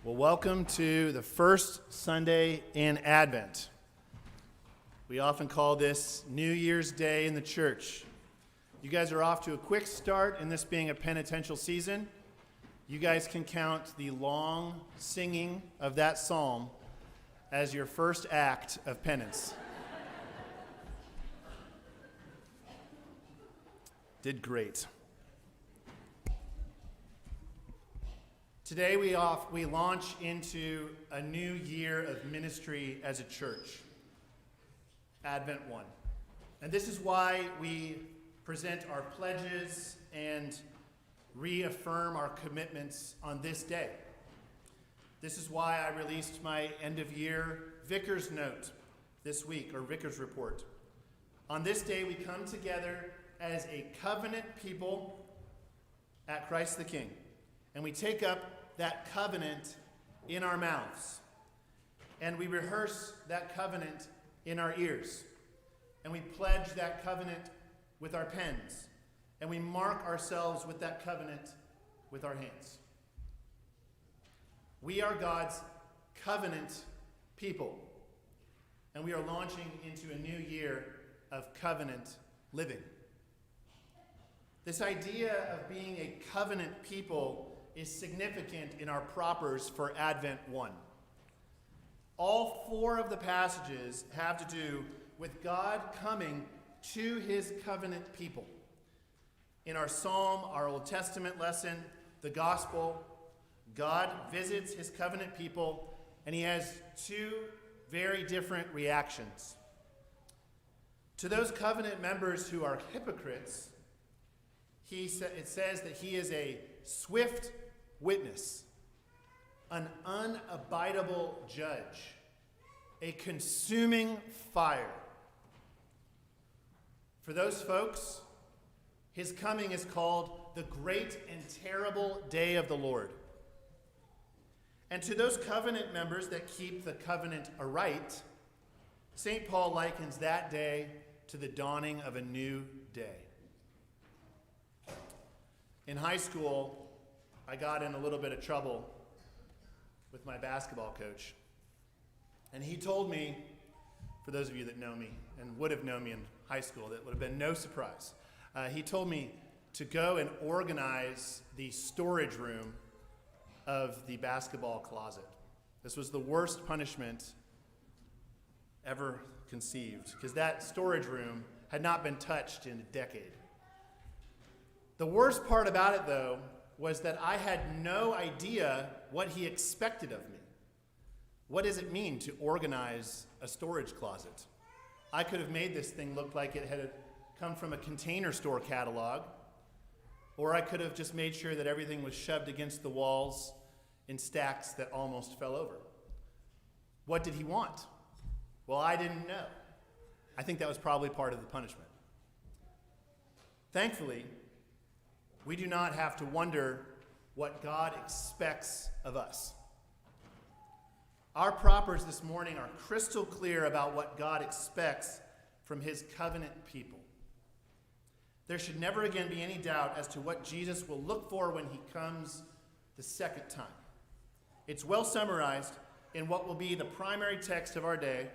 Well, welcome to the first Sunday in Advent. We often call this New Year's Day in the church. You guys are off to a quick start in this being a penitential season. You guys can count the long singing of that psalm as your first act of penance. Did great. Today we launch into a new year of ministry as a church, Advent 1. And this is why we present our pledges and reaffirm our commitments on this day. This is why I released my end-of-year Vicar's Note this week, or Vicar's Report. On this day we come together as a covenant people at Christ the King. And we take up that covenant in our mouths. And we rehearse that covenant in our ears. And we pledge that covenant with our pens. And we mark ourselves with that covenant with our hands. We are God's covenant people. And we are launching into a new year of covenant living. This idea of being a covenant people is significant in our propers for Advent 1. All four of the passages have to do with God coming to his covenant people. In our psalm, our Old Testament lesson, the gospel, God visits his covenant people, and he has two very different reactions. To those covenant members who are hypocrites, it says that he is a swift witness, an unabidable judge, a consuming fire. For those folks, his coming is called the great and terrible day of the Lord. And to those covenant members that keep the covenant aright, St. Paul likens that day to the dawning of a new day. In high school, I got in a little bit of trouble with my basketball coach. And he told me, for those of you that know me and would have known me in high school, that would have been no surprise. He told me to go and organize the storage room of the basketball closet. This was the worst punishment ever conceived, because that storage room had not been touched in a decade. The worst part about it, though, was that I had no idea what he expected of me. What does it mean to organize a storage closet? I could have made this thing look like it had come from a Container Store catalog, or I could have just made sure that everything was shoved against the walls in stacks that almost fell over. What did he want? Well, I didn't know. I think that was probably part of the punishment. Thankfully, we do not have to wonder what God expects of us. Our propers this morning are crystal clear about what God expects from his covenant people. There should never again be any doubt as to what Jesus will look for when he comes the second time. It's well summarized in what will be the primary text of our day.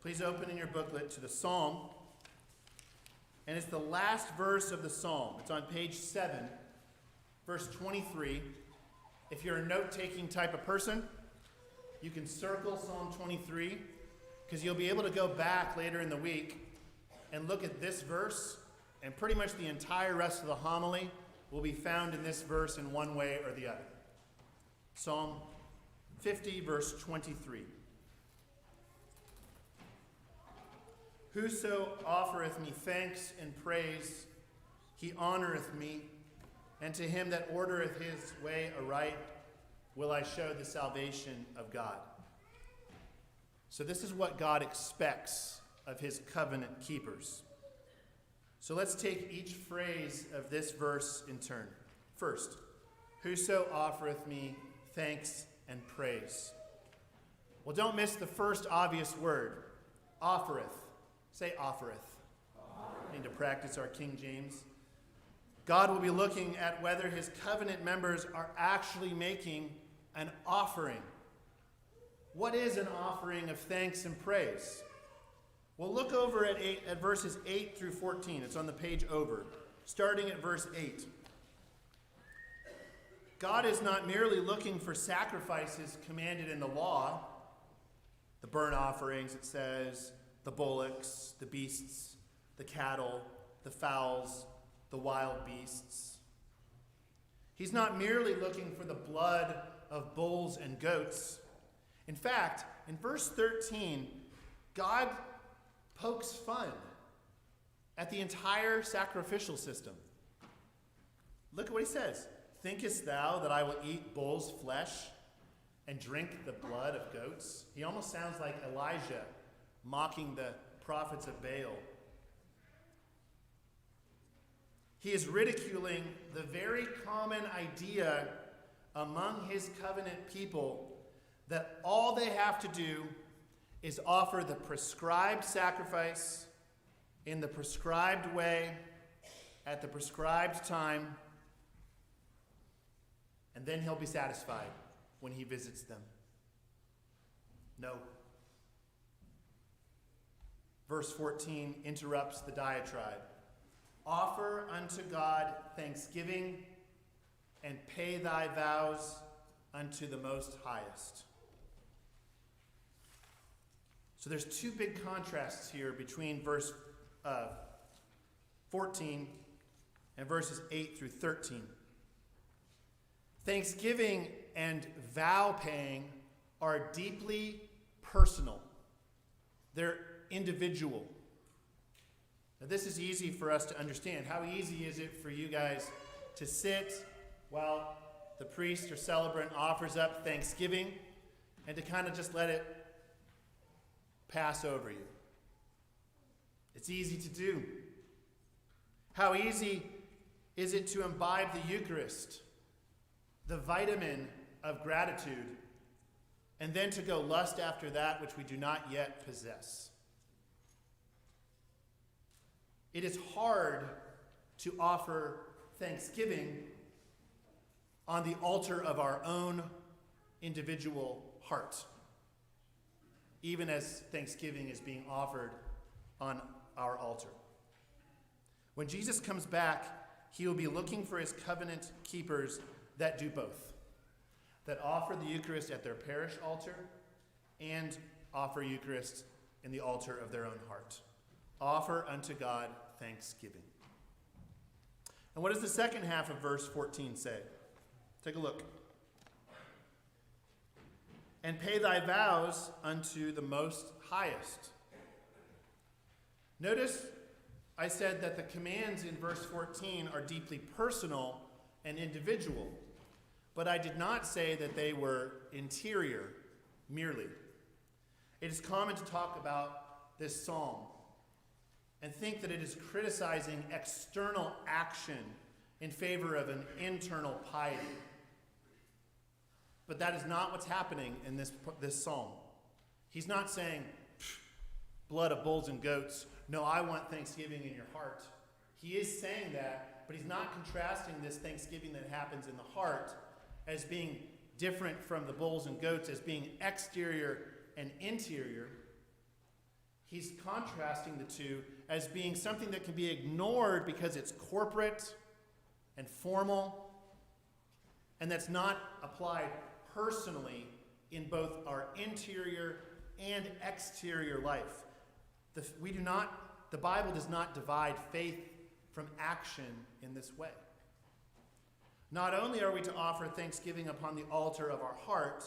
Please open in your booklet to the Psalm. And it's the last verse of the Psalm. It's on page 7, verse 23. If you're a note-taking type of person, you can circle Psalm 23, because you'll be able to go back later in the week and look at this verse, and pretty much the entire rest of the homily will be found in this verse in one way or the other. Psalm 50, verse 23. Whoso offereth me thanks and praise, he honoreth me, and to him that ordereth his way aright will I show the salvation of God. So this is what God expects of his covenant keepers. So let's take each phrase of this verse in turn. First, whoso offereth me thanks and praise. Well, don't miss the first obvious word, offereth. Say offereth. We need to practice our King James. God will be looking at whether his covenant members are actually making an offering what is an offering of thanks and praise? Well, look over at verses 8 through 14. It's on the page over, starting at verse 8. God is not merely looking for sacrifices commanded in the law, the burnt offerings, it says, the bullocks, the beasts, the cattle, the fowls, the wild beasts. He's not merely looking for the blood of bulls and goats. In fact, in verse 13, God pokes fun at the entire sacrificial system. Look at what he says. Thinkest thou that I will eat bull's flesh and drink the blood of goats? He almost sounds like Elijah mocking the prophets of Baal. He is ridiculing the very common idea among his covenant people that all they have to do is offer the prescribed sacrifice in the prescribed way at the prescribed time, and then he'll be satisfied when he visits them. No. Verse 14 interrupts the diatribe. Offer unto God thanksgiving and pay thy vows unto the Most Highest. So there's two big contrasts here between verse 14 and verses 8 through 13. Thanksgiving and vow paying are deeply personal. They're individual. Now, this is easy for us to understand. How easy is it for you guys to sit while the priest or celebrant offers up thanksgiving and to kind of just let it pass over you? It's easy to do. How easy is it to imbibe the Eucharist, the vitamin of gratitude, and then to go lust after that which we do not yet possess? It is hard to offer thanksgiving on the altar of our own individual heart, even as thanksgiving is being offered on our altar. When Jesus comes back, he will be looking for his covenant keepers that do both, that offer the Eucharist at their parish altar and offer Eucharist in the altar of their own heart. Offer unto God thanksgiving. And what does the second half of verse 14 say? Take a look. And pay thy vows unto the Most Highest. Notice I said that the commands in verse 14 are deeply personal and individual, but I did not say that they were interior merely. It is common to talk about this psalm and think that it is criticizing external action in favor of an internal piety. But that is not what's happening in this psalm. He's not saying, blood of bulls and goats. No, I want thanksgiving in your heart. He is saying that, but he's not contrasting this thanksgiving that happens in the heart as being different from the bulls and goats, as being exterior and interior. He's contrasting the two as being something that can be ignored because it's corporate and formal, and that's not applied personally in both our interior and exterior life. The Bible does not divide faith from action in this way. Not only are we to offer thanksgiving upon the altar of our heart,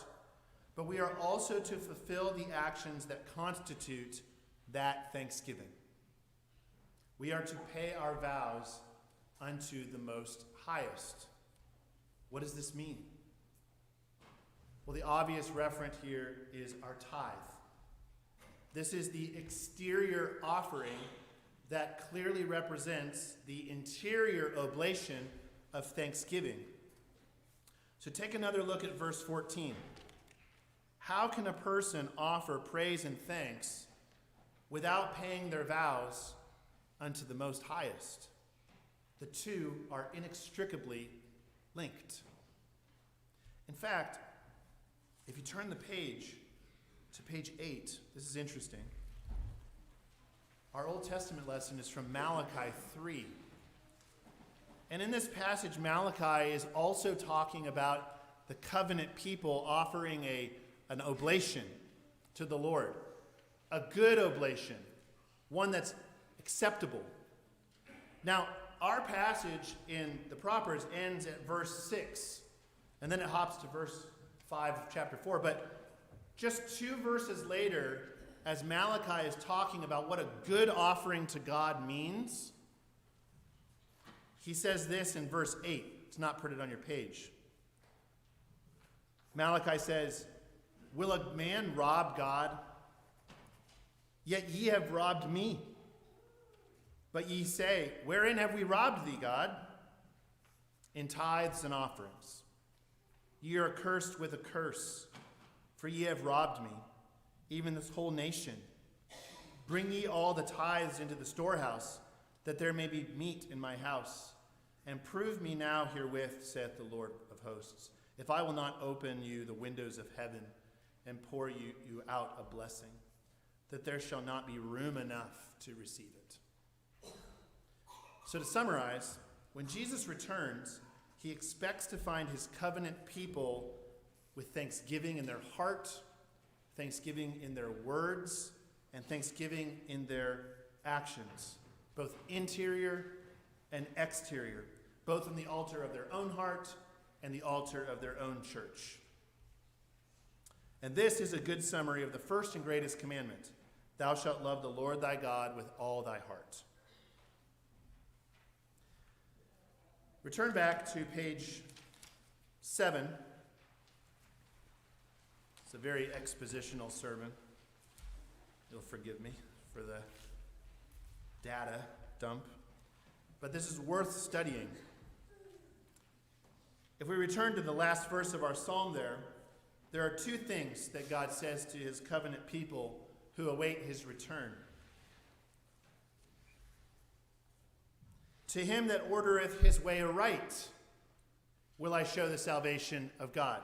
but we are also to fulfill the actions that constitute that thanksgiving. We are to pay our vows unto the Most Highest. What does this mean? Well, the obvious referent here is our tithe. This is the exterior offering that clearly represents the interior oblation of thanksgiving. So take another look at verse 14. How can a person offer praise and thanks without paying their vows unto the Most Highest? The two are inextricably linked. In fact, if you turn the page to page 8. This is interesting. Our Old Testament lesson is from Malachi 3. And in this passage, Malachi is also talking about the covenant people offering an oblation to the Lord. A good oblation, one that's acceptable. Now, our passage in the Propers ends at verse 6, and then it hops to verse 5 of chapter 4. But just 2 verses later, as Malachi is talking about what a good offering to God means, he says this in verse 8. It's not printed on your page. Malachi says, "Will a man rob God? Yet ye have robbed me. But ye say, Wherein have we robbed thee, God? In tithes and offerings. Ye are accursed with a curse, for ye have robbed me, even this whole nation. Bring ye all the tithes into the storehouse, that there may be meat in my house. And prove me now herewith, saith the Lord of hosts, if I will not open you the windows of heaven and pour you out a blessing, that there shall not be room enough to receive it." So to summarize, when Jesus returns, he expects to find his covenant people with thanksgiving in their heart, thanksgiving in their words, and thanksgiving in their actions, both interior and exterior, both on the altar of their own heart and the altar of their own church. And this is a good summary of the first and greatest commandment: Thou shalt love the Lord thy God with all thy heart. Return back to page 7. It's a very expositional sermon. You'll forgive me for the data dump. But this is worth studying. If we return to the last verse of our psalm there are 2 things that God says to his covenant people who await his return. To him that ordereth his way aright will I show the salvation of God.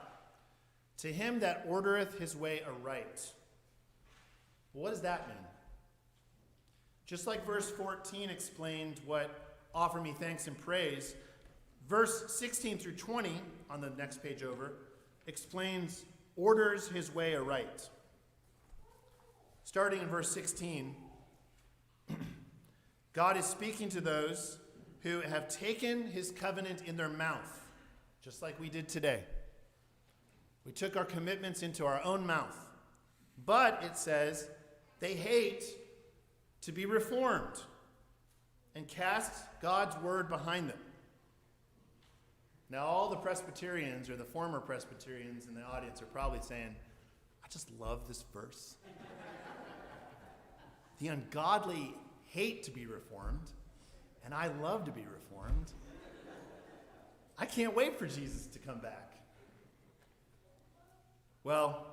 To him that ordereth his way aright. What does that mean? Just like verse 14 explained what offer me thanks and praise, verse 16 through 20 on the next page over explains orders his way aright. Starting in verse 16, God is speaking to those who have taken his covenant in their mouth, just like we did today. We took our commitments into our own mouth. But, it says, they hate to be reformed and cast God's word behind them. Now, all the Presbyterians, or the former Presbyterians in the audience, are probably saying, I just love this verse. The ungodly hate to be reformed, and I love to be reformed. I can't wait for Jesus to come back. Well,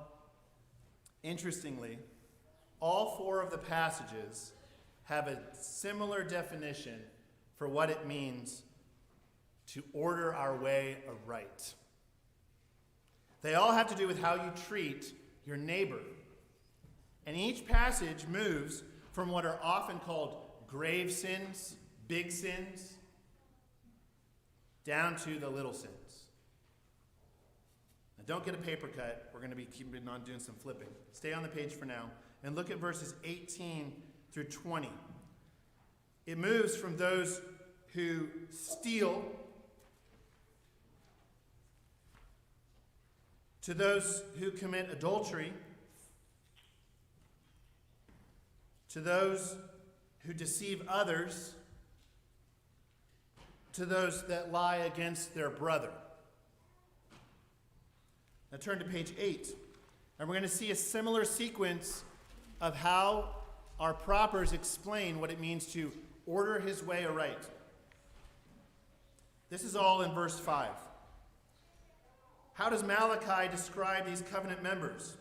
interestingly, all 4 of the passages have a similar definition for what it means to order our way aright. They all have to do with how you treat your neighbor. And each passage moves from what are often called grave sins, big sins, down to the little sins. Now, don't get a paper cut. We're going to be keeping on doing some flipping. Stay on the page for now and look at verses 18 through 20. It moves from those who steal to those who commit adultery, to those who deceive others, to those that lie against their brother. Now turn to page 8, and we're going to see a similar sequence of how our propers explain what it means to order his way aright. This is all in verse 5. How does Malachi describe these covenant members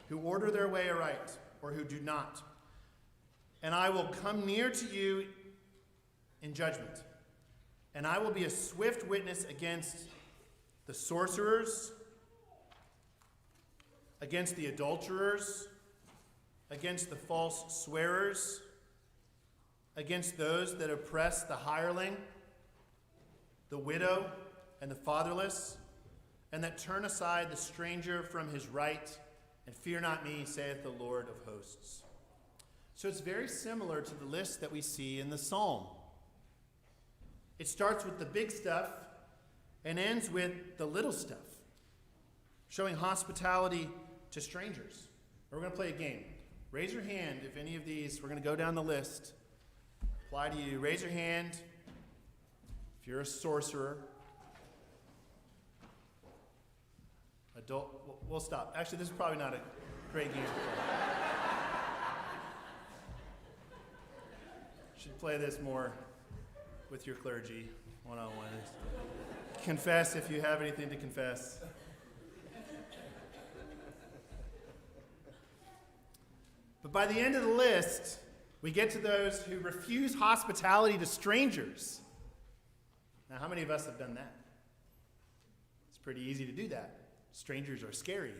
who order their way aright or who do not? And I will come near to you in judgment, and I will be a swift witness against the sorcerers, against the adulterers, against the false swearers, against those that oppress the hireling, the widow, and the fatherless, and that turn aside the stranger from his right, and fear not me, saith the Lord of hosts. So it's very similar to the list that we see in the psalm. It starts with the big stuff and ends with the little stuff, showing hospitality to strangers. We're going to play a game. Raise your hand if any of these, we're going to go down the list, apply to you. Raise your hand if you're a sorcerer. Adult, we'll stop. Actually, this is probably not a great game to play. Should play this more with your clergy, one-on-one. Confess if you have anything to confess. But by the end of the list, we get to those who refuse hospitality to strangers. Now, how many of us have done that? It's pretty easy to do that. Strangers are scary.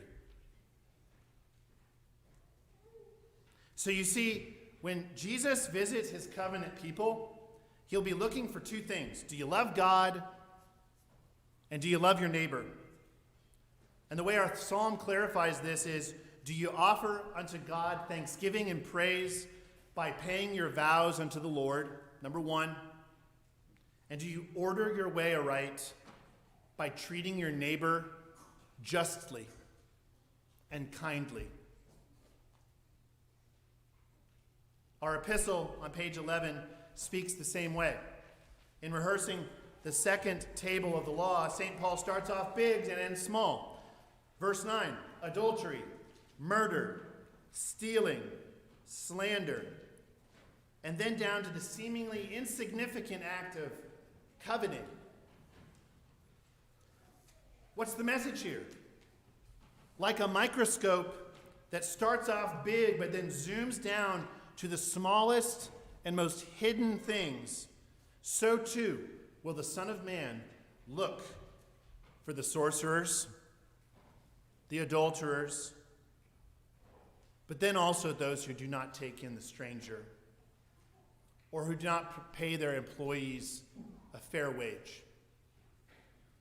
So you see, when Jesus visits his covenant people, he'll be looking for two things. Do you love God? And do you love your neighbor? And the way our psalm clarifies this is, do you offer unto God thanksgiving and praise by paying your vows unto the Lord? Number one. And do you order your way aright by treating your neighbor justly and kindly? Our epistle on page 11 speaks the same way. In rehearsing the second table of the law, St. Paul starts off big and ends small. Verse 9, adultery, murder, stealing, slander, and then down to the seemingly insignificant act of coveting. What's the message here? Like a microscope that starts off big but then zooms down to the smallest and most hidden things, so too will the Son of Man look for the sorcerers, the adulterers, but then also those who do not take in the stranger or who do not pay their employees a fair wage,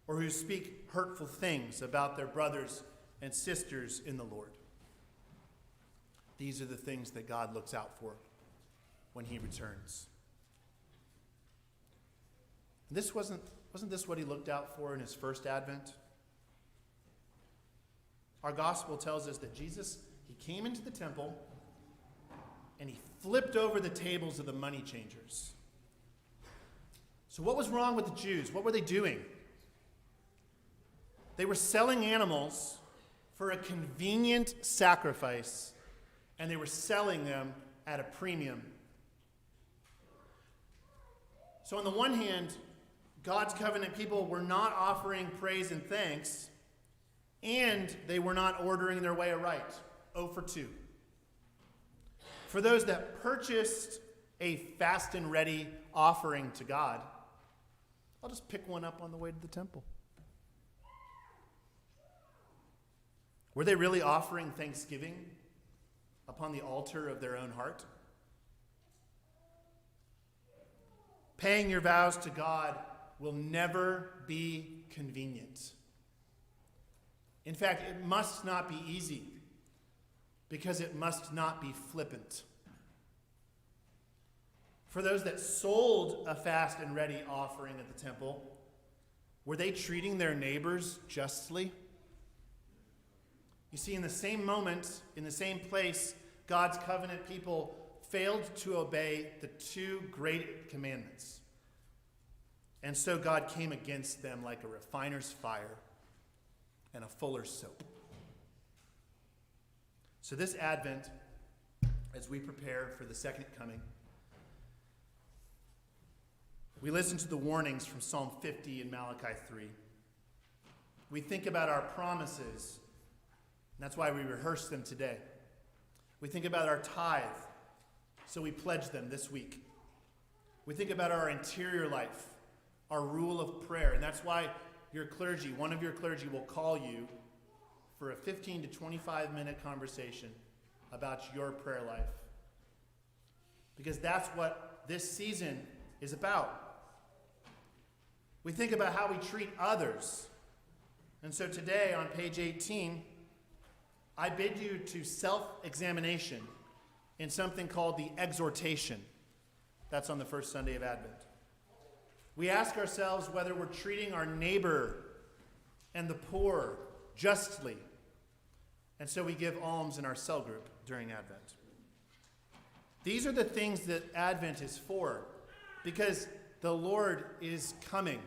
or who speak hurtful things about their brothers and sisters in the Lord. These are the things that God looks out for when he returns. Wasn't this what he looked out for in his first advent? Our gospel tells us that Jesus, he came into the temple and he flipped over the tables of the money changers. So what was wrong with the Jews? What were they doing? They were selling animals for a convenient sacrifice, and they were selling them at a premium. So on the one hand, God's covenant people were not offering praise and thanks, and they were not ordering their way aright. 0 for 2. For those that purchased a fast and ready offering to God, I'll just pick one up on the way to the temple. Were they really offering thanksgiving upon the altar of their own heart? Paying your vows to God will never be convenient. In fact, it must not be easy, because it must not be flippant. For those that sold a fast and ready offering at the temple, were they treating their neighbors justly? You see, in the same moment, in the same place, God's covenant people failed to obey the two great commandments. And so God came against them like a refiner's fire and a fuller's soap. So this Advent, as we prepare for the second coming, we listen to the warnings from Psalm 50 and Malachi 3. We think about our promises, and that's why we rehearse them today. We think about our tithe, so we pledge them this week. We think about our interior life, our rule of prayer, and that's why your clergy, one of your clergy will call you for a 15 to 25 minute conversation about your prayer life. Because that's what this season is about. We think about how we treat others. And so today on page 18, I bid you to self-examination in something called the exhortation. That's on the first Sunday of Advent. We ask ourselves whether we're treating our neighbor and the poor justly. And so we give alms in our cell group during Advent. These are the things that Advent is for, because the Lord is coming.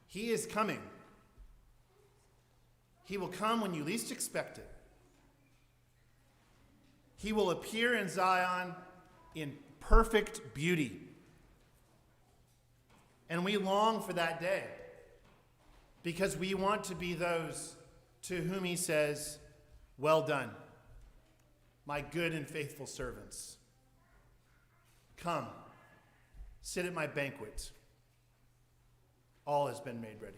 He is coming. He will come when you least expect it. He will appear in Zion in perfect beauty. And we long for that day because we want to be those to whom he says, "Well done, my good and faithful servants. Come, sit at my banquet. All has been made ready."